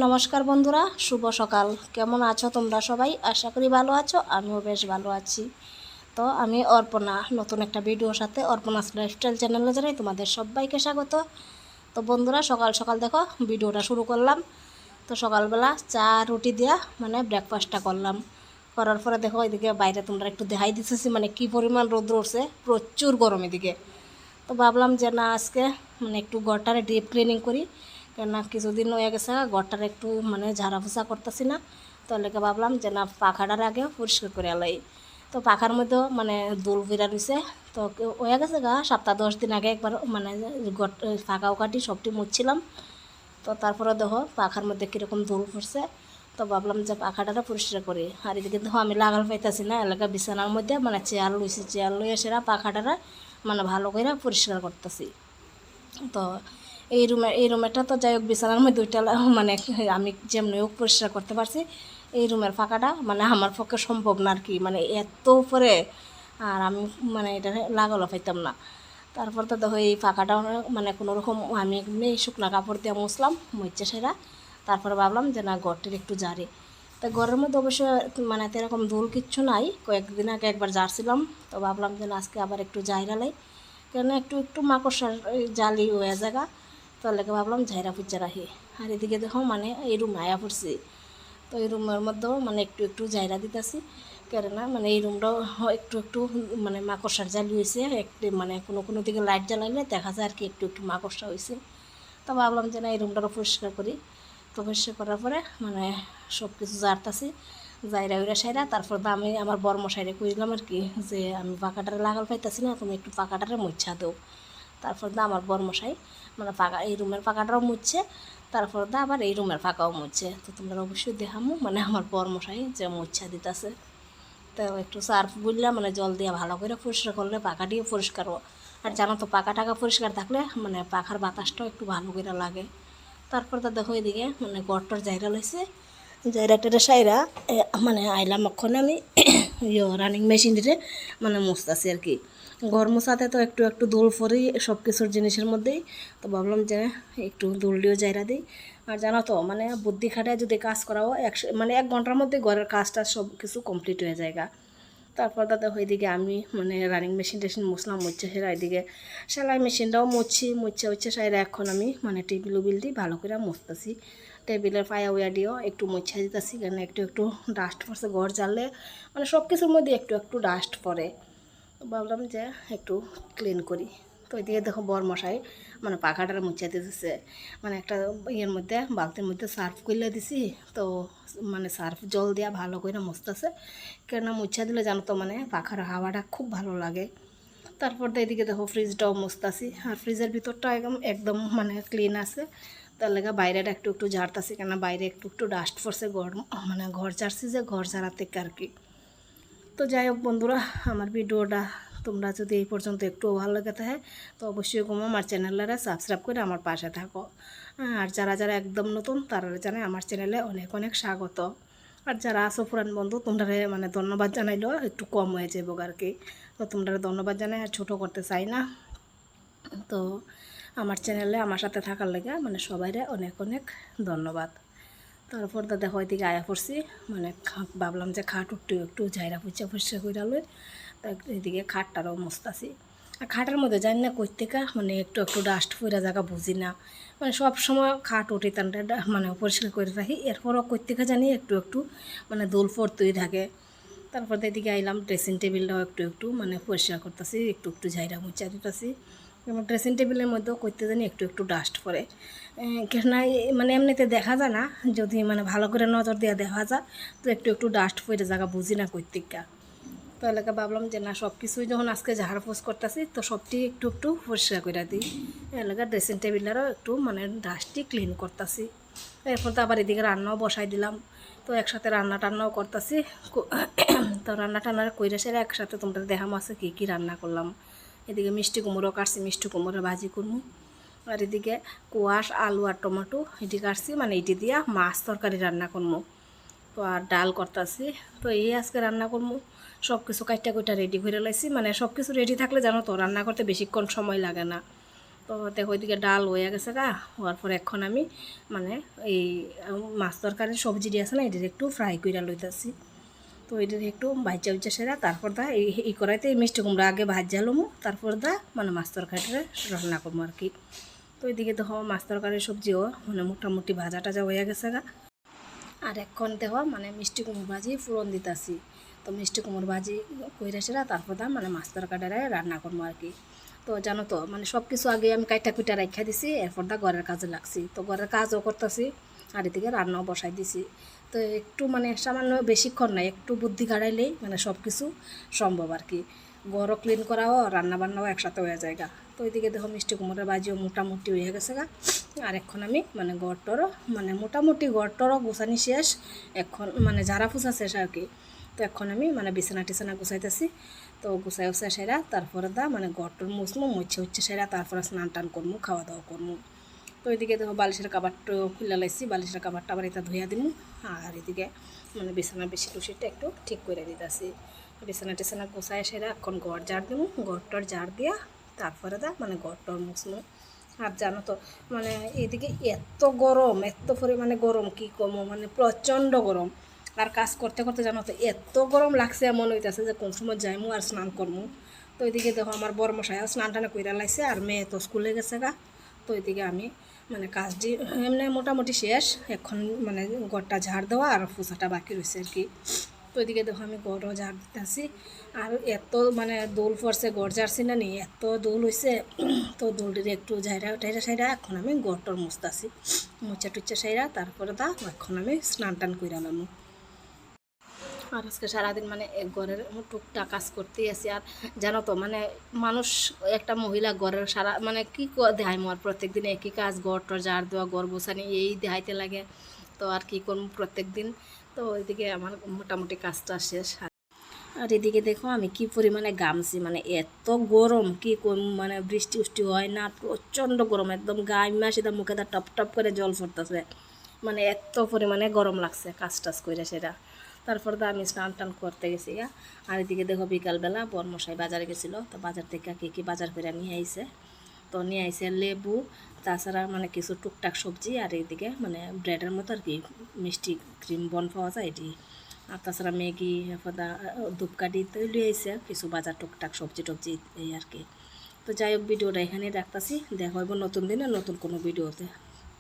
নমস্কার বন্ধুরা, শুভ সকাল। কেমন আছো তোমরা সবাই? আশা করি ভালো আছো, আমিও বেশ ভালো আছি। তো আমি অর্পণা, নতুন একটা ভিডিওর সাথে অর্পণাস লাইফস্টাইল চ্যানেলে জানাই তোমাদের সবাইকে স্বাগত। তো বন্ধুরা, সকাল সকাল দেখো ভিডিওটা শুরু করলাম। তো সকালবেলা চা রুটি দিয়া ব্রেকফাস্টটা করলাম। করার পরে দেখো এদিকে বাইরে তোমরা একটু দেখাই দিতেছি কী পরিমাণ রোদ্র উঠছে, প্রচুর গরম এদিকে। তো ভাবলাম যে না, আজকে একটু ঘরটারে ডিপ ক্লিনিং করি, কেননা কিছুদিন হয়ে গেছে ঘরটার একটু ঝাড়া পোছা করতেছি না। তো লেগে ভাবলাম যে না, পাখাটার আগে পরিষ্কার করে আলাই। তো পাখার মধ্যেও দুল ফিরা রয়েছে। তো হয়ে গেছে সপ্তাহ 10 দিন আগে একবার ফাঁকাও কাটি সবটি মুছছিলাম। তো তারপরে দেখো পাখার মধ্যে কীরকম দুল পড়ছে। তো ভাবলাম যে পাখাটারে পরিষ্কার করি। আর এদিকে দেখো আমি লাগাল পাইতেছি না, এলাকা বিছানার মধ্যে চেয়ার লইছি, চেয়ার লইয়ে সেরা পাখাটারে ভালো করে পরিষ্কার করতেছি। তো এই রুমেরটা তো যাই হোক, বিছানার মধ্যে দুইটা আমি যেমনি হোক পরিষ্কার করতে পারছি। এই রুমের ফাঁকাটা আমার পক্ষে সম্ভব না আর কি, এত উপরে। আর আমি এটা লাগালো পাইতাম না। তারপর তো দেখো এই ফাঁকাটা কোনো রকম আমি এমনি শুকনা কাপড় দিয়ে মুছলাম, মুছে সেরা। তারপরে ভাবলাম যে না, ঘরটির একটু ঝাড়ি। তো ঘরের মধ্যে অবশ্য এরকম ধুল কিচ্ছু নাই, কয়েকদিন আগে একবার ঝাড়ছিলাম। তো ভাবলাম যে না, আজকে আবার একটু ঝাইরালাই, কেন একটু একটু মাকড়সার জালি হয়ে জায়গা। তো লেগে ভাবলাম ঝাইরা ফুচা রাখি। আর এদিকে দেখো এই রুম আয়া পড়ছি। তো এই রুমের মধ্যেও একটু একটু ঝাইরা দিতেছি, কেননা এই রুমটাও একটু একটু মাকড়সার জালি হয়েছে। একটু কোনো কোনো দিকে লাইট জ্বালাইলে দেখা যায় আর কি একটু একটু মাকড়সা হয়েছে। তো ভাবলাম যে না, এই রুমটারও পরিষ্কার করি। তো পরিষ্কার করার পরে সব কিছু ঝাড়তাছি, জাইরা উইরা সাইরা। তারপর তো আমি আমার বর্মশাইরে কইলাম আর কি, যে আমি পাখাটারে লাগাল পাইতেছি না, তুমি একটু পাখাটারে মুছা দাও। তারপর তো আমার বর্মশাই পাকা এই রুমের পাখাটাও মুছছে, তারপর তো আবার এই রুমের ফাঁকাও মুছছে। তো তোমরা অবশ্যই দেখামো আমার বর্মশাই যে মুছা দিতেছে। তো একটু সার্ফ বুঝলাম জল দিয়ে ভালো করে পরিষ্কার করলে পাখাটিও পরিষ্কার। আর জানো তো, পাখা টাকা পরিষ্কার থাকলে পাখার বাতাসটাও একটু ভালো করে লাগে। তারপর তো দেখো এদিকে গড়টর জায়গা লইছে, জায়গাটারে সাইরা আইলাম এখন আমি রানিং মেশিনটিতে মুছতেছি আর কি। ঘর মোছাতে তো একটু একটু ধুল পরেই সব কিছুর জিনিসের মধ্যেই। তো ভাবলাম যে একটু ধুল দিয়েও জায়গা দিই। আর জানো তো বুদ্ধি খাটায় যদি কাজ করাও 1 ঘন্টার মধ্যে ঘরের কাজটা সব কিছু কমপ্লিট হয়ে যায়। তারপর দাদা ওইদিকে আমি রানিং মেশিন টেশিন মুছলাম, মুচ্ছে সেরা এদিকে সেলাই মেশিনটাও মুচ্ছে সেরা। এখন আমি টেবিল উবিল দিয়ে ভালো করে মুছতেছি। টেবিলের পায়া উয়া দিয়েও একটু মুছে দিতেছি, কেন একটু একটু ডাস্ট পড়ছে। ঘর জ্বাললে সব কিছুর মধ্যে একটু একটু ডাস্ট পড়ে। ভাবলাম যে একটু ক্লিন করি। তো ওইদিকে দেখো বরমশাই পাখাটার মুছে দিতেছে। একটা ইয়ের মধ্যে বালতির মধ্যে সার্ফ করলে দিছি। তো সার্ফ জল দিয়া ভালো করে মুছতেছে, কেন মুছা দিলে জানো তো পাখার হাওয়াটা খুব ভালো লাগে। তারপর তো এদিকে দেখো ফ্রিজটাও মুছতাছি। আর ফ্রিজের ভিতরটা একদম একদম ক্লিন আছে। তার লেগে বাইরেটা একটু একটু ঝাড়তাছি, কেন বাইরে একটু একটু ডাস্ট পড়ছে। ঘর ঝাড়ছি যে ঘর ঝাড়ার থেকে আর কি। তো যাই হোক বন্ধুরা, আমার ভিডিওটা তোমরা যদি এই পর্যন্ত একটু ভালো লাগে থাকে, তো অবশ্যই আমার চ্যানেলটা সাবস্ক্রাইব করে আমার পাশে থাকো। আর যারা যারা একদম নতুন তারা জানে আমার চ্যানেলে অনেক অনেক স্বাগত। আর যারা আসো পুরান বন্ধু, তোমরা ধন্যবাদ জানাইলেও একটু কম হয়ে যাবো আর কি। তো তোমরা ধন্যবাদ জানাই, আর ছোটো করতে চাই না। তো আমার চ্যানেলে আমার সাথে থাকার লেগে সবাইরে অনেক অনেক ধন্যবাদ। তারপর তো দেখো এদিকে আয়া পড়ছি, ভাবলাম যে খাট একটু একটু ঝাইরা পুচা পরিষ্কার করে লই। তো এদিকে খাটটারও মুছতাছি। আর খাটের মধ্যে জানি না কই থেকে একটু একটু ডাস্ট পড়া জায়গা বুঝি না। সব সময় খাট উঠি টানটা পরিষ্কার করে রাখি, এরপরও কই থেকে জানি একটু একটু দোল পড়তেই থাকে। তারপর এদিকে আইলাম, ড্রেসিং টেবিলটাও একটু একটু পরিষ্কার করতেছি, একটু একটু ঝাইরা মুচা দিতেছি। ড্রেসিং টেবিলের মধ্যেও করতে জানি একটু একটু ডাস্ট পড়ে, কেন এমনিতে দেখা যায় না, যদি ভালো করে নজর দিয়ে দেখা যায় তো একটু একটু ডাস্ট পড়ে জায়গা বুঝি না কর্তিকা। তো এলাকা ভাবলাম যে না, সব কিছুই যখন আজকে ঝাড় পোছ করতেছি তো সবটি একটু একটু পরিষ্কার করে দিই। এলাকা ড্রেসিং টেবিলেরও একটু ডাস্টটি ক্লিন করতেছি। এরপর তো আবার এদিকে রান্নাও বসাই দিলাম। তো একসাথে রান্না টান্নাও করতেছি। তো রান্না টান্না কইরা সেরা একসাথে তোমরা দেখাম আছে কী কী রান্না করলাম। এদিকে মিষ্টি কুমড়ো কাটছি, মিষ্টি কুমড়ো ভাজি করবো। আর এদিকে কোয়াশ আলু আর টমেটো এটি কাটছি, এটি দিয়া মাছ তরকারি রান্না করবো। তো আর ডাল করতেছি। তো এই আজকে রান্না করবো। সব কিছু কাইটা কুইটা রেডি করে লাইছি, সব কিছু রেডি থাকলে জানো তো রান্না করতে বেশিক্ষণ সময় লাগে না। তো দেখো ওইদিকে ডাল হয়ে গেছে গা, হওয়ার পর এখন আমি মানে এই মাছ তরকারির সবজি দিয়ে আছে না, এটা একটু ফ্রাই করে লইতেছি। তো এটা একটু ভাজা উজ্জা সেরা তারপর দা এই কড়াইতে এই মিষ্টি কুমড়া আগে ভাজালুমু, তারপর দা মানে মাছ তরকারিটা রান্না করবো আর কি। তো ওইদিকে দেখো মাছ তরকারির সবজিও মানে মোটামুটি ভাজা টাজা হয়ে গেছে গা। আর এখন দেখো মানে মিষ্টি কুমড় ভাজি ফোড়ন দিতেছি। তো মিষ্টি কুমড় ভাজি কইরা সেরা তারপর দা মানে মাছ তরকারিটা রান্না করবো আর কি। তো জানো তো মানে সব কিছু আগে আমি কাইটা কুইটা রাখা দিছি, এরপর দা ঘরের কাজে লাগছি। তো ঘরের কাজও করতেছি আর এদিকে রান্নাও বসাই দিছি। তো একটু মানে সামান্য বেশিক্ষণ না, একটু বুদ্ধি গাড়াইলেই মানে সব কিছু সম্ভব আর কি। ঘরও ক্লিন করাও রান্না বান্নাও একসাথে হয়ে যায় গা। তো ওইদিকে দেখো মিষ্টি কুমড়ের ভাজিও মোটামুটি হয়ে গেছে গা। আর এখন আমি মানে গড়টরও মানে মোটামুটি গড়টরও গোছানি শেষ, এখন মানে ঝাড়া ফুসা শেষ আর কি। তো এখন আমি মানে বিছানা টিছানা গুছাইতেছি। তো গুছাই উছাই সেরা তারপরে দা মানে গড়টর মুছমু, মুছে হচ্ছে সেরা তারপরে স্নান টান করবো, খাওয়া দাওয়া করবো। তো এদিকে দেখো বালিশের কাবারটা খুলে লাইছি, বালিশের কাবারটা আবার এটা ধুইয়া দিমু। আর এদিকে মানে বিছানা বেশি টুসিটা একটু ঠিক করে দিতেছি। বিছানা টিছানা গোছাই সেরা এখন ঘর ঝাড় দিমু, ঘরটর ঝাড় দিয়া তারপরে দা মানে ঘরটর মুছমু। আর জানো তো মানে এদিকে এত গরম, এত পরিমাণে গরম কি কমো, মানে প্রচণ্ড গরম। আর কাজ করতে করতে জানো তো এত গরম লাগছে, এমন হইতেছে যে কোন সময় যাইমু আর স্নান করমু। তো ওইদিকে দেখো আমার বড় মশাইও স্নান টানা কইরা লাইছে, আর মেয়ে তো স্কুলে গেছে গা। তো ওইদিকে আমি মানে কাজটি এমনি মোটামুটি শেষ, এখন মানে ঘরটা ঝাড় দেওয়া আর ফুসাটা বাকি রয়েছে আর কি। তো ওইদিকে দেখো আমি গড়ও ঝাড় দিতেছি। আর এত মানে দোল পড়ছে, গড় ঝাড়ছি না নি, এত দোল হয়েছে। তো দোলটির একটু ঝাইরা টাইরা সাইরা এখন আমি গড়টর মুছতেছি, মুচা টুচা সাইরা তারপরে দা এখন আমি স্নান টান কইরালাম। আর আজকে সারাদিন মানে ঘরের টুকটাক কাজ করতেই আছি। আর জানো তো মানে মানুষ একটা মহিলা ঘরের সারা মানে কী দেখায় মোর প্রত্যেক দিন একই কাজ, ঘর টর ঝাড় দেওয়া, ঘর বসানি এই দেখাইতে লাগে। তো আর কি করবো প্রত্যেক দিন। তো ওইদিকে আমার মোটামুটি কাজটা শেষ। আর এদিকে দেখো আমি কি পরিমাণে গামছি, মানে এত গরম কি মানে বৃষ্টি উষ্টি হয় না, প্রচণ্ড গরম, একদম গাইমা সেটা মুখে দা টপ টপ করে জল পড়তেছে, মানে এত পরিমাণে গরম লাগছে কাজ টাজ করে সেটা। তারপর তো আমি স্নান টান করতে গেছি গা। আর এদিকে দেখো বিকালবেলা বরমশাই বাজারে গেছিলো, তো বাজার থেকে কী কী বাজার করে নিয়ে আইছে। তো নিয়ে আইছে লেবু, তাছাড়া মানে কিছু টুকটাক সবজি, আর এইদিকে মানে ব্রেডের মতো আর কি মিষ্টি ক্রিম বন পাওয়া যায় এটি। আর তাছাড়া ম্যাগি, এরপর ধূপকাঠি তো লিয়ে আইছে কিছু বাজার টুকটাক সবজি টবজি এই আর কি। তো যাই হোক ভিডিওটা এখানেই রাখতেছি, দেখা হইব নতুন দিনে নতুন কোনো ভিডিওতে।